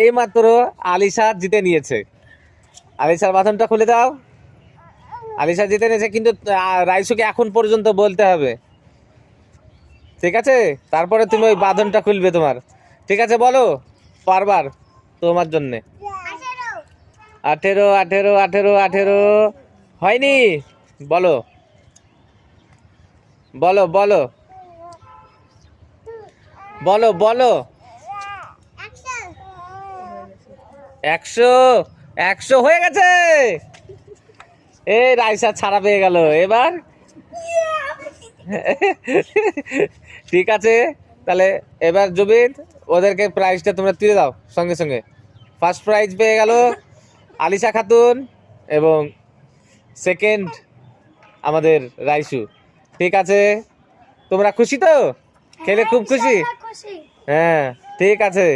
এইমাত্র আলিশা জিতে নিয়েছে। আলিশার বাঁধনটা খুলে দাও। আলিশা জিতে নিয়েছে, কিন্তু রাইসুকে এখন পর্যন্ত বলতে হবে, ঠিক আছে? তারপরে তুমি ওই বাঁধনটা খুলবে তোমার, ঠিক আছে? বলো বারবার তোমার জন্যে। 18 18 18 18 হয়নি? বলো বলো বলো বলো বলো। 100 100 হয়ে গেছে। এই রাইসা ছাড়া পেয়ে গেল এবার। ঠিক আছে, তাহলে এবার জুবিন ওদেরকে প্রাইজটা তোমরা তুলে দাও সঙ্গে সঙ্গে। ফার্স্ট প্রাইজ পেয়ে গেল আলিশা খাতুন এবং সেকেন্ড আমাদের রাইসু। ঠিক আছে, তোমরা খুশি তো? খেলে খুব খুশি? হ্যাঁ, ঠিক আছে।